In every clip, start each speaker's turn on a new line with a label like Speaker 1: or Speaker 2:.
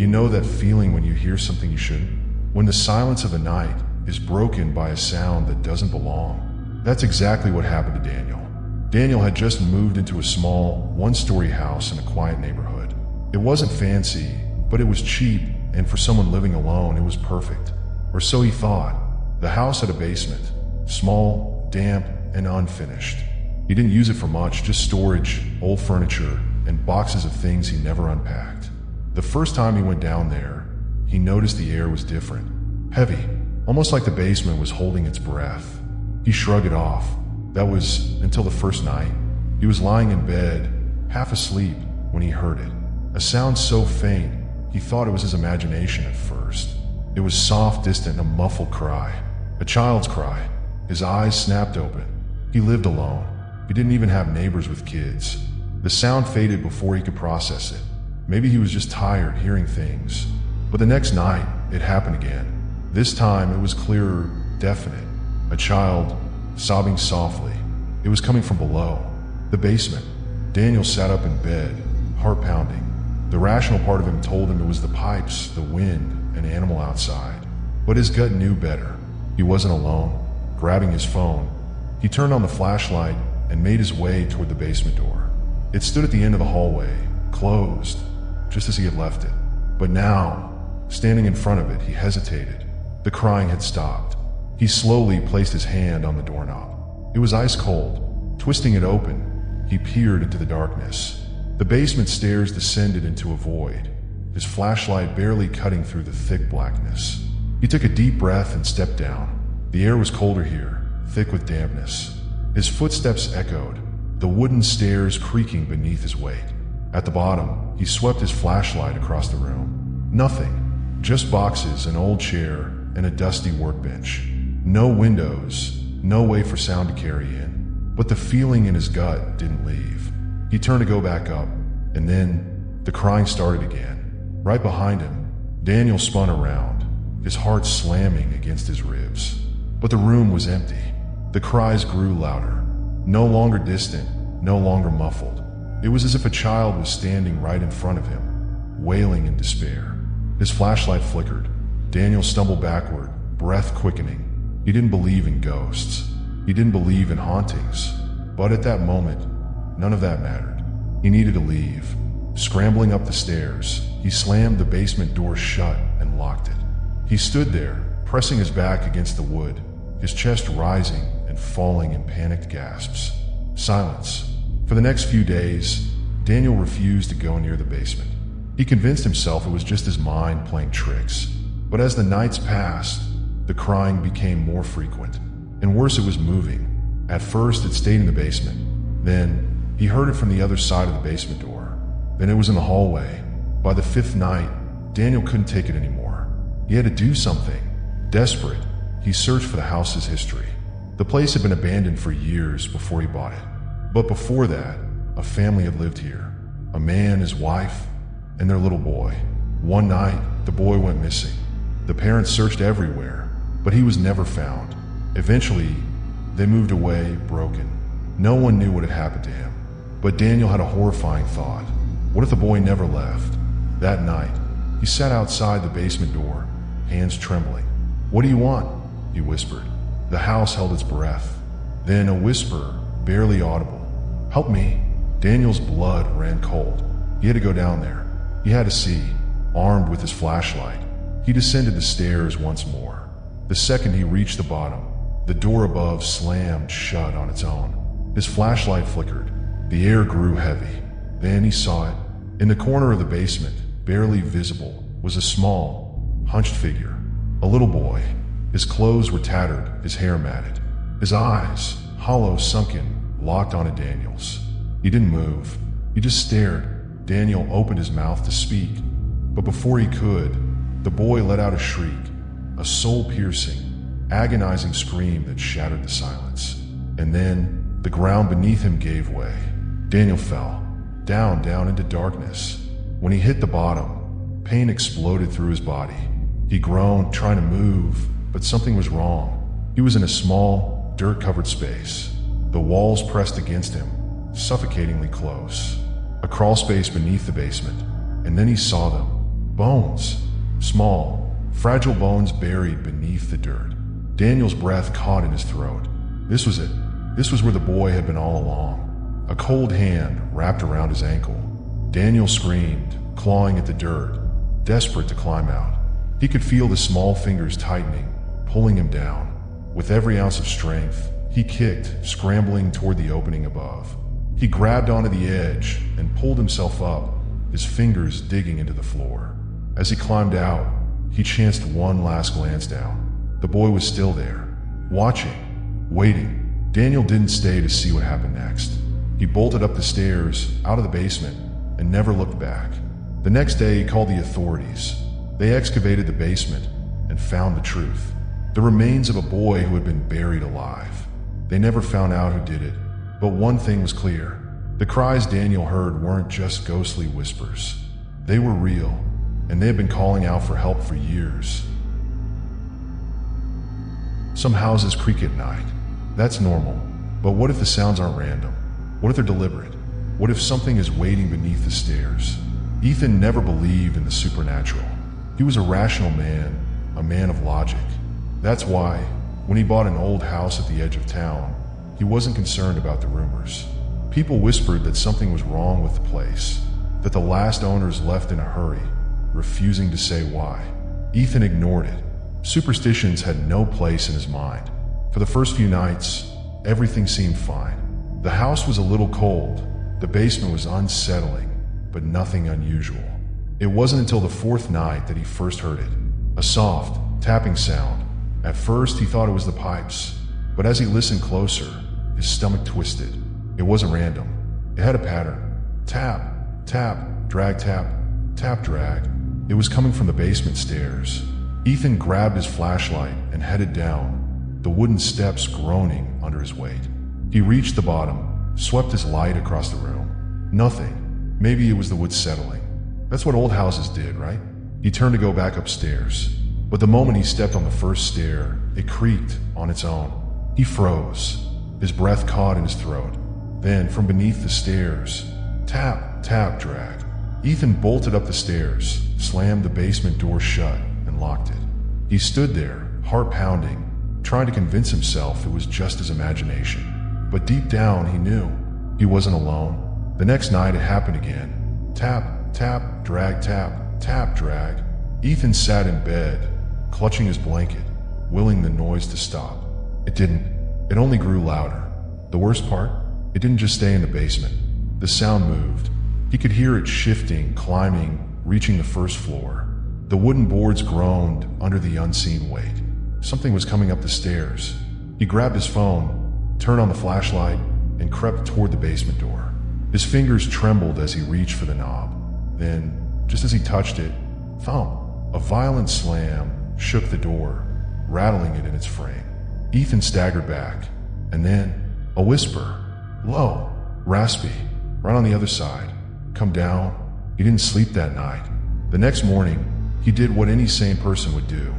Speaker 1: You know that feeling when you hear something you shouldn't? When the silence of the night is broken by a sound that doesn't belong. That's exactly what happened to Daniel. Daniel had just moved into a small, one-story house in a quiet neighborhood. It wasn't fancy, but it was cheap, and for someone living alone, it was perfect. Or so he thought. The house had a basement, small, damp, and unfinished. He didn't use it for much, just storage, old furniture, and boxes of things he never unpacked. The first time he went down there, he noticed the air was different. Heavy, almost like the basement was holding its breath. He shrugged it off. That was until the first night. He was lying in bed, half asleep, when he heard it. A sound so faint, he thought it was his imagination at first. It was soft, distant, and a muffled cry. A child's cry. His eyes snapped open. He lived alone. He didn't even have neighbors with kids. The sound faded before he could process it. Maybe he was just tired hearing things. But the next night, it happened again. This time, it was clearer, definite. A child sobbing softly. It was coming from below, the basement. Daniel sat up in bed, heart pounding. The rational part of him told him it was the pipes, the wind, an animal outside. But his gut knew better. He wasn't alone. Grabbing his phone, he turned on the flashlight and made his way toward the basement door. It stood at the end of the hallway, closed, just as he had left it. But now, standing in front of it, he hesitated. The crying had stopped. He slowly placed his hand on the doorknob. It was ice cold. Twisting it open, he peered into the darkness. The basement stairs descended into a void, his flashlight barely cutting through the thick blackness. He took a deep breath and stepped down. The air was colder here, thick with dampness. His footsteps echoed, the wooden stairs creaking beneath his weight. At the bottom, he swept his flashlight across the room. Nothing, just boxes, an old chair, and a dusty workbench. No windows, no way for sound to carry in. But the feeling in his gut didn't leave. He turned to go back up, and then the crying started again. Right behind him, Daniel spun around, his heart slamming against his ribs. But the room was empty. The cries grew louder, no longer distant, no longer muffled. It was as if a child was standing right in front of him, wailing in despair. His flashlight flickered. Daniel stumbled backward, breath quickening. He didn't believe in ghosts. He didn't believe in hauntings. But at that moment, none of that mattered. He needed to leave. Scrambling up the stairs, he slammed the basement door shut and locked it. He stood there, pressing his back against the wood, his chest rising and falling in panicked gasps. Silence. For the next few days, Daniel refused to go near the basement. He convinced himself it was just his mind playing tricks. But as the nights passed, the crying became more frequent, and worse, it was moving. At first, it stayed in the basement. Then, he heard it from the other side of the basement door. Then it was in the hallway. By the fifth night, Daniel couldn't take it anymore. He had to do something. Desperate, he searched for the house's history. The place had been abandoned for years before he bought it. But before that, a family had lived here. A man, his wife, and their little boy. One night, the boy went missing. The parents searched everywhere, but he was never found. Eventually, they moved away, broken. No one knew what had happened to him. But Daniel had a horrifying thought. What if the boy never left? That night, he sat outside the basement door, hands trembling. "What do you want?" he whispered. The house held its breath. Then a whisper, barely audible. "Help me." Daniel's blood ran cold. He had to go down there. He had to see. Armed with his flashlight, he descended the stairs once more. The second he reached the bottom, the door above slammed shut on its own. His flashlight flickered. The air grew heavy. Then he saw it. In the corner of the basement, barely visible, was a small, hunched figure. A little boy. His clothes were tattered, his hair matted. His eyes, hollow, sunken, locked onto Daniel's. He didn't move. He just stared. Daniel opened his mouth to speak. But before he could, the boy let out a shriek, a soul-piercing, agonizing scream that shattered the silence. And then, the ground beneath him gave way. Daniel fell, down into darkness. When he hit the bottom, pain exploded through his body. He groaned, trying to move, but something was wrong. He was in a small, dirt-covered space. The walls pressed against him, suffocatingly close. A crawl space beneath the basement, and then he saw them. Bones. Small, fragile bones buried beneath the dirt. Daniel's breath caught in his throat. This was it. This was where the boy had been all along. A cold hand wrapped around his ankle. Daniel screamed, clawing at the dirt, desperate to climb out. He could feel the small fingers tightening, pulling him down. With every ounce of strength, he kicked, scrambling toward the opening above. He grabbed onto the edge and pulled himself up, his fingers digging into the floor. As he climbed out, he chanced one last glance down. The boy was still there, watching, waiting. Daniel didn't stay to see what happened next. He bolted up the stairs, out of the basement, and never looked back. The next day, he called the authorities. They excavated the basement and found the truth. The remains of a boy who had been buried alive. They never found out who did it, but one thing was clear. The cries Daniel heard weren't just ghostly whispers. They were real, and they had been calling out for help for years. Some houses creak at night. That's normal, but what if the sounds aren't random? What if they're deliberate? What if something is waiting beneath the stairs? Ethan never believed in the supernatural. He was a rational man, a man of logic. That's why, when he bought an old house at the edge of town, he wasn't concerned about the rumors. People whispered that something was wrong with the place, that the last owners left in a hurry, refusing to say why. Ethan ignored it. Superstitions had no place in his mind. For the first few nights, everything seemed fine. The house was a little cold, the basement was unsettling, but nothing unusual. It wasn't until the fourth night that he first heard it, a soft, tapping sound. At first, he thought it was the pipes, but as he listened closer, his stomach twisted. It wasn't random. It had a pattern. Tap, tap, drag, tap, tap, drag. It was coming from the basement stairs. Ethan grabbed his flashlight and headed down, the wooden steps groaning under his weight. He reached the bottom, swept his light across the room. Nothing. Maybe it was the wood settling. That's what old houses did, right? He turned to go back upstairs, but the moment he stepped on the first stair, it creaked on its own. He froze, his breath caught in his throat. Then, from beneath the stairs, tap, tap, drag. Ethan bolted up the stairs, slammed the basement door shut, and locked it. He stood there, heart pounding, trying to convince himself it was just his imagination. But deep down, he knew he wasn't alone. The next night, it happened again. Tap, tap, drag, tap, tap, drag. Ethan sat in bed, clutching his blanket, willing the noise to stop. It didn't. It only grew louder. The worst part? It didn't just stay in the basement. The sound moved. He could hear it shifting, climbing, reaching the first floor. The wooden boards groaned under the unseen weight. Something was coming up the stairs. He grabbed his phone, turned on the flashlight, and crept toward the basement door. His fingers trembled as he reached for the knob. Then, just as he touched it, thump! A violent slam shook the door, rattling it in its frame. Ethan staggered back, and then a whisper. Low, raspy, right on the other side. Come down. He didn't sleep that night. The next morning, he did what any sane person would do.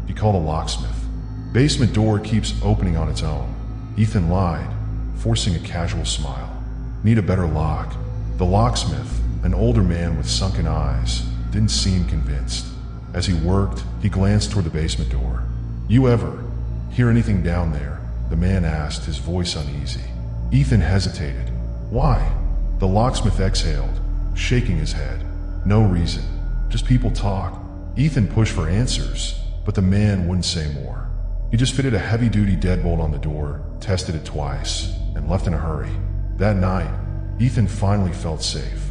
Speaker 1: He called a locksmith. Basement door keeps opening on its own. Ethan lied, forcing a casual smile. Need a better lock. The locksmith, an older man with sunken eyes, didn't seem convinced. As he worked, he glanced toward the basement door. You ever hear anything down there? The man asked, his voice uneasy. Ethan hesitated. Why? The locksmith exhaled, shaking his head. No reason. Just people talk. Ethan pushed for answers, but the man wouldn't say more. He just fitted a heavy-duty deadbolt on the door, tested it twice, and left in a hurry. That night, Ethan finally felt safe.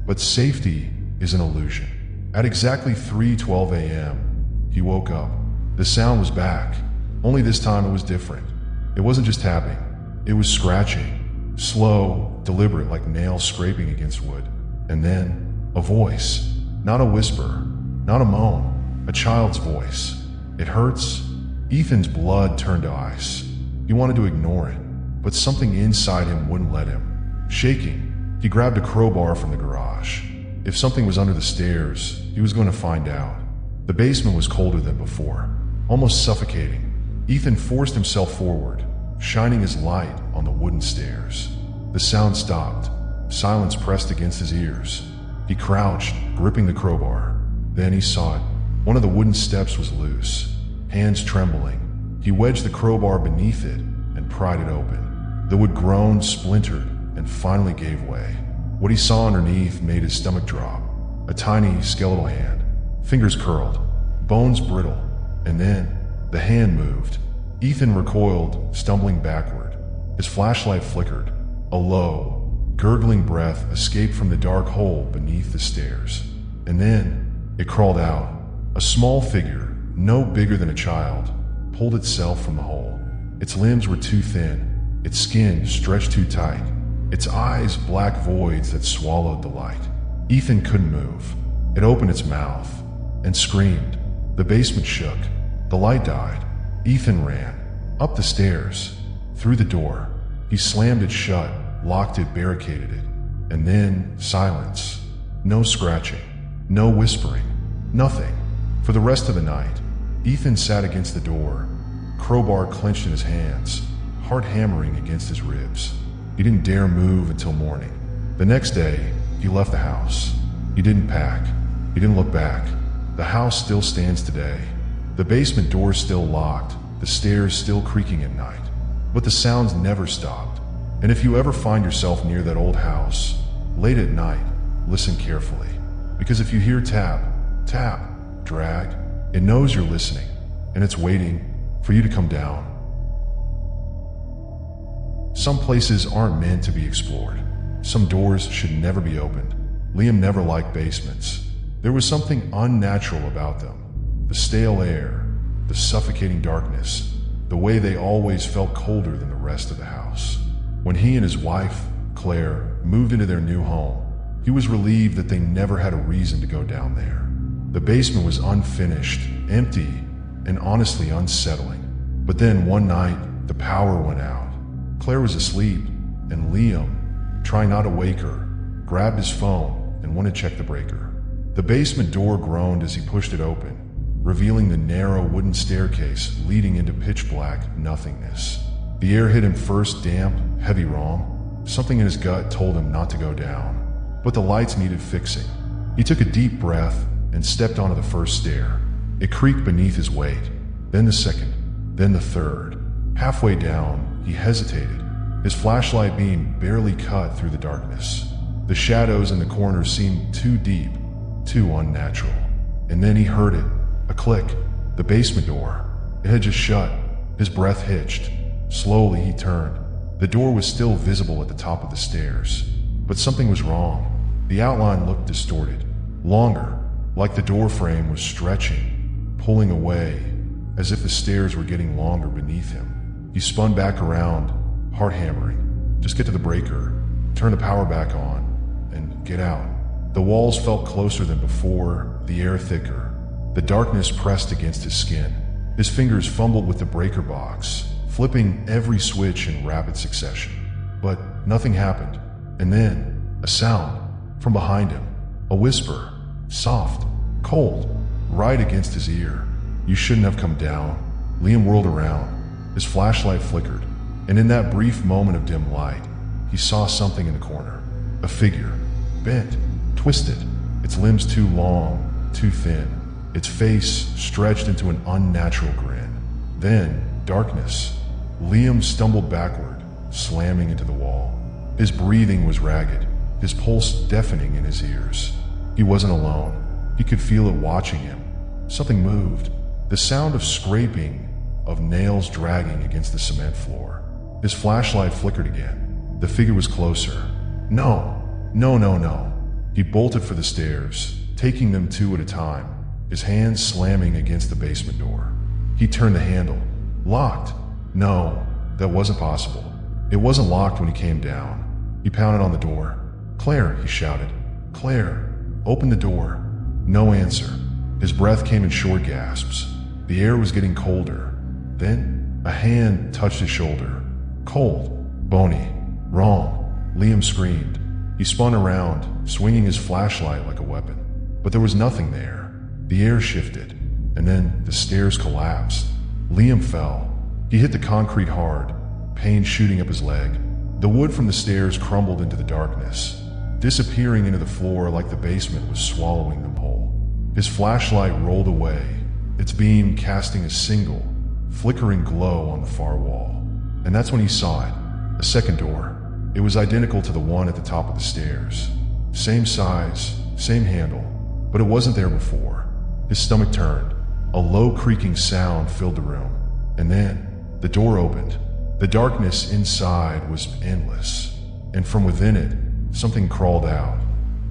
Speaker 1: But safety is an illusion. At exactly 3:12 a.m., he woke up. The sound was back, only this time it was different. It wasn't just tapping, it was scratching, slow, deliberate, like nails scraping against wood. And then, a voice. Not a whisper, not a moan, a child's voice. It hurts. Ethan's blood turned to ice. He wanted to ignore it, but something inside him wouldn't let him. Shaking, he grabbed a crowbar from the garage. If something was under the stairs, he was going to find out. The basement was colder than before, almost suffocating. Ethan forced himself forward, shining his light on the wooden stairs. The sound stopped. Silence pressed against his ears. He crouched, gripping the crowbar. Then he saw it. One of the wooden steps was loose. Hands trembling, he wedged the crowbar beneath it and pried it open. The wood groaned, splintered, and finally gave way. What he saw underneath made his stomach drop. A tiny skeletal hand, fingers curled, bones brittle, and then the hand moved. Ethan recoiled, stumbling backward. His flashlight flickered. A low, gurgling breath escaped from the dark hole beneath the stairs. And then it crawled out. A small figure, no bigger than a child, pulled itself from the hole. Its limbs were too thin, its skin stretched too tight, its eyes black voids that swallowed the light. Ethan couldn't move. It opened its mouth and screamed. The basement shook. The light died. Ethan ran up the stairs, through the door. He slammed it shut, locked it, barricaded it. And then silence. No scratching, no whispering, nothing. For the rest of the night, Ethan sat against the door, crowbar clenched in his hands, heart hammering against his ribs. He didn't dare move until morning. The next day, he left the house. He didn't pack. He didn't look back. The house still stands today. The basement door still locked, the stairs still creaking at night. But the sounds never stopped. And if you ever find yourself near that old house, late at night, listen carefully. Because if you hear tap, tap, drag, it knows you're listening, and it's waiting for you to come down. Some places aren't meant to be explored. Some doors should never be opened. Liam never liked basements. There was something unnatural about them. The stale air, the suffocating darkness, the way they always felt colder than the rest of the house. When he and his wife, Claire, moved into their new home, he was relieved that they never had a reason to go down there. The basement was unfinished, empty, and honestly unsettling. But then one night, the power went out. Claire was asleep, and Liam, trying not to wake her, grabbed his phone and went to check the breaker. The basement door groaned as he pushed it open, revealing the narrow wooden staircase leading into pitch-black nothingness. The air hit him first, damp, heavy, wrong. Something in his gut told him not to go down. But the lights needed fixing. He took a deep breath and stepped onto the first stair. It creaked beneath his weight, then the second, then the third. Halfway down, he hesitated, his flashlight beam barely cut through the darkness. The shadows in the corners seemed too deep, too unnatural. And then he heard it, a click, the basement door. It had just shut. His breath hitched. Slowly he turned. The door was still visible at the top of the stairs, but something was wrong. The outline looked distorted, longer, like the door frame was stretching, pulling away, as if the stairs were getting longer beneath him. He spun back around, heart hammering. Just get to the breaker, turn the power back on, and get out. The walls felt closer than before, the air thicker. The darkness pressed against his skin. His fingers fumbled with the breaker box, flipping every switch in rapid succession. But nothing happened. And then, a sound from behind him. A whisper, soft, cold, right against his ear. You shouldn't have come down. Liam whirled around. His flashlight flickered, and in that brief moment of dim light, he saw something in the corner. A figure, bent, twisted, its limbs too long, too thin, its face stretched into an unnatural grin. Then, darkness. Liam stumbled backward, slamming into the wall. His breathing was ragged, his pulse deafening in his ears. He wasn't alone. He could feel it watching him. Something moved. The sound of scraping, of nails dragging against the cement floor. His flashlight flickered again. The figure was closer. No. He bolted for the stairs, taking them two at a time, his hands slamming against the basement door. He turned the handle. Locked. No, that wasn't possible. It wasn't locked when he came down. He pounded on the door. Claire, he shouted. Claire, open the door. No answer. His breath came in short gasps. The air was getting colder. Then, a hand touched his shoulder. Cold, bony, wrong. Liam screamed. He spun around, swinging his flashlight like a weapon. But there was nothing there. The air shifted, and then the stairs collapsed. Liam fell. He hit the concrete hard, pain shooting up his leg. The wood from the stairs crumbled into the darkness, disappearing into the floor like the basement was swallowing them whole. His flashlight rolled away, its beam casting a single, flickering glow on the far wall. And that's when he saw it, a second door. It was identical to the one at the top of the stairs. Same size, same handle, but it wasn't there before. His stomach turned. A low creaking sound filled the room, and then the door opened. The darkness inside was endless, and from within it, something crawled out.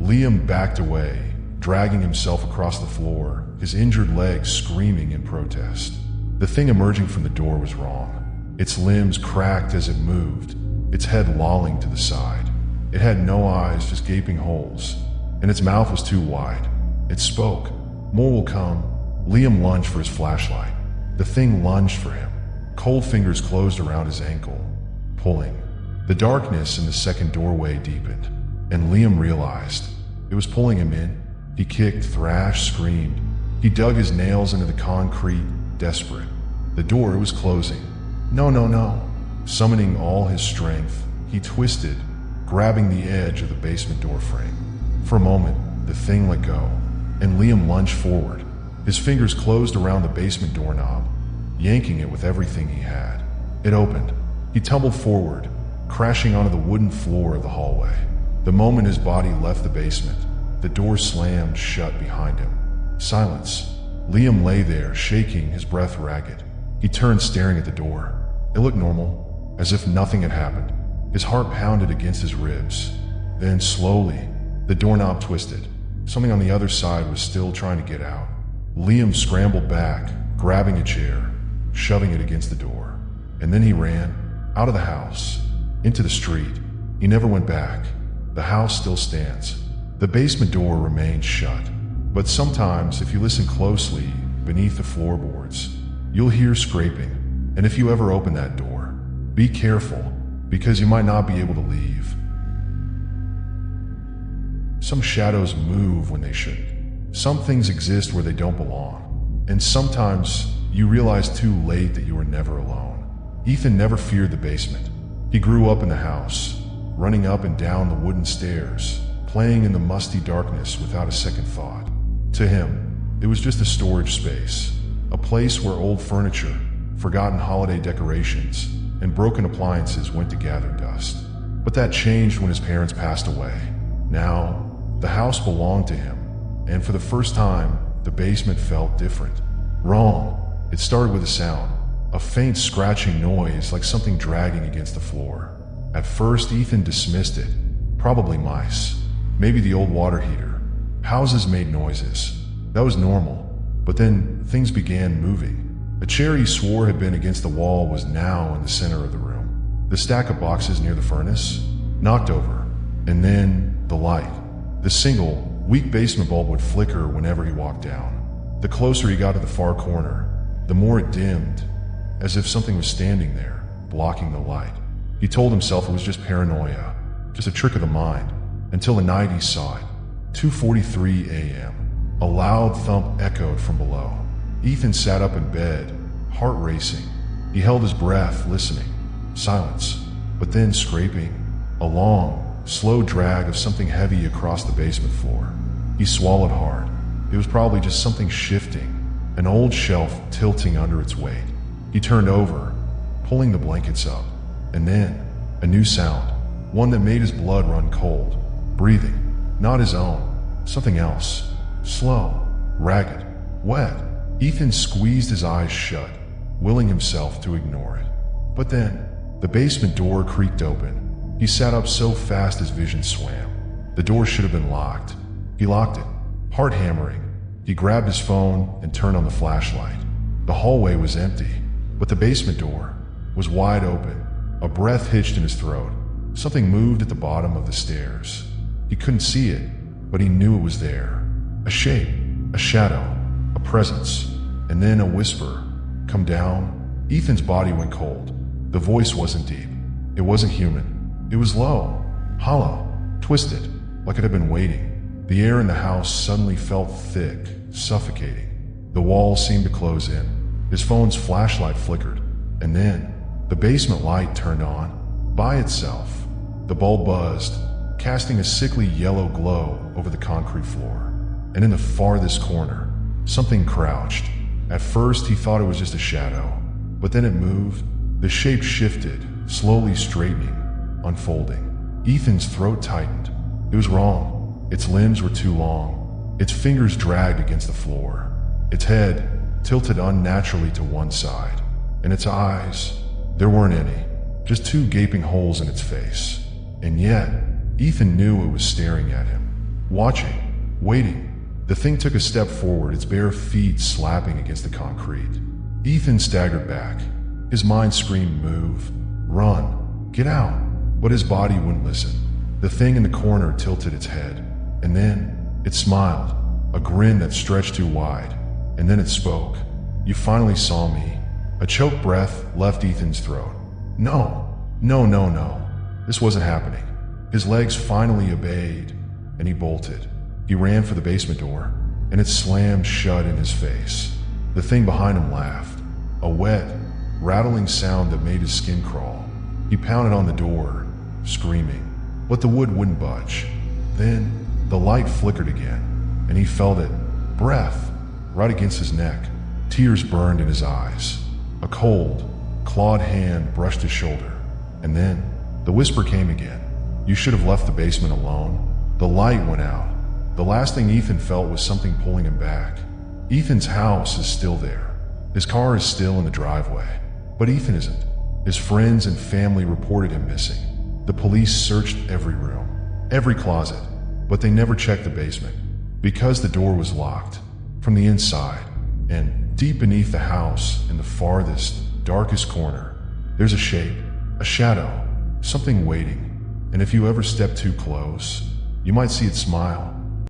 Speaker 1: Liam backed away, dragging himself across the floor, his injured legs screaming in protest. The thing emerging from the door was wrong. Its limbs cracked as it moved, its head lolling to the side. It had no eyes, just gaping holes, and its mouth was too wide. It spoke. "More will come." Liam lunged for his flashlight. The thing lunged for him. Cold fingers closed around his ankle, pulling. The darkness in the second doorway deepened, and Liam realized it was pulling him in. He kicked, thrashed, screamed. He dug his nails into the concrete, desperate. The door was closing. No, no, no. Summoning all his strength, he twisted, grabbing the edge of the basement door frame. For a moment, the thing let go, and Liam lunged forward. His fingers closed around the basement doorknob, yanking it with everything he had. It opened. He tumbled forward, crashing onto the wooden floor of the hallway. The moment his body left the basement, the door slammed shut behind him. Silence. Liam lay there, shaking, his breath ragged. He turned, staring at the door. It looked normal, as if nothing had happened. His heart pounded against his ribs. Then, slowly, the doorknob twisted. Something on the other side was still trying to get out. Liam scrambled back, grabbing a chair, shoving it against the door. And then he ran, out of the house, into the street. He never went back. The house still stands. The basement door remains shut. But sometimes, if you listen closely, beneath the floorboards, you'll hear scraping. And if you ever open that door, be careful, because you might not be able to leave. Some shadows move when they shouldn't. Some things exist where they don't belong. And sometimes you realize too late that you were never alone. Ethan never feared the basement. He grew up in the house, running up and down the wooden stairs, playing in the musty darkness without a second thought. To him, it was just a storage space, a place where old furniture, forgotten holiday decorations, and broken appliances went to gather dust. But that changed when his parents passed away. Now, the house belonged to him, and for the first time, the basement felt different. Wrong. It started with a sound, a faint scratching noise like something dragging against the floor. At first, Ethan dismissed it. Probably mice. Maybe the old water heater. Houses made noises. That was normal. But then, things began moving. A chair he swore had been against the wall was now in the center of the room. The stack of boxes near the furnace knocked over. And then, the light. The single, weak basement bulb would flicker whenever he walked down. The closer he got to the far corner, the more it dimmed, as if something was standing there, blocking the light. He told himself it was just paranoia, just a trick of the mind, until the night he saw it. 2:43 a.m. A loud thump echoed from below. Ethan sat up in bed, heart racing. He held his breath, listening. Silence, but then scraping. A long, slow drag of something heavy across the basement floor. He swallowed hard. It was probably just something shifting, an old shelf tilting under its weight. He turned over, pulling the blankets up, and then a new sound, one that made his blood run cold. Breathing, not his own, something else. Slow, ragged, wet. Ethan squeezed his eyes shut, willing himself to ignore it. But then, the basement door creaked open. He sat up so fast his vision swam. The door should have been locked. He locked it, heart hammering. He grabbed his phone and turned on the flashlight. The hallway was empty, but the basement door was wide open. A breath hitched in his throat. Something moved at the bottom of the stairs. He couldn't see it, but he knew it was there. A shape, a shadow, a presence, and then a whisper. Come down. Ethan's body went cold. The voice wasn't deep. It wasn't human. It was low, hollow, twisted, like it had been waiting. The air in the house suddenly felt thick, suffocating. The walls seemed to close in. His phone's flashlight flickered, and then the basement light turned on. By itself, the bulb buzzed, casting a sickly yellow glow over the concrete floor. and in the farthest corner, something crouched. At first, he thought it was just a shadow, but then it moved. The shape shifted, slowly straightening, unfolding. Ethan's throat tightened. It was wrong. Its limbs were too long. Its fingers dragged against the floor. Its head tilted unnaturally to one side. And its eyes, there weren't any, just two gaping holes in its face. And yet, Ethan knew it was staring at him, watching, waiting. The thing took a step forward, its bare feet slapping against the concrete. Ethan staggered back. His mind screamed, "Move, run, get out," but his body wouldn't listen. The thing in the corner tilted its head, and then it smiled, a grin that stretched too wide, and then it spoke. "You finally saw me." A choked breath left Ethan's throat. No. This wasn't happening. His legs finally obeyed, and he bolted. He ran for the basement door, and it slammed shut in his face. The thing behind him laughed, a wet, rattling sound that made his skin crawl. He pounded on the door, screaming, but the wood wouldn't budge. Then the light flickered again, and he felt it, breath, right against his neck. Tears burned in his eyes. A cold, clawed hand brushed his shoulder, and then the whisper came again. "You should have left the basement alone." The light went out. The last thing Ethan felt was something pulling him back. Ethan's house is still there. His car is still in the driveway, but Ethan isn't. His friends and family reported him missing. The police searched every room, every closet, but they never checked the basement because the door was locked from the inside. And deep beneath the house, in the farthest, darkest corner, there's a shape, a shadow, something waiting. And if you ever step too close, you might see it smile,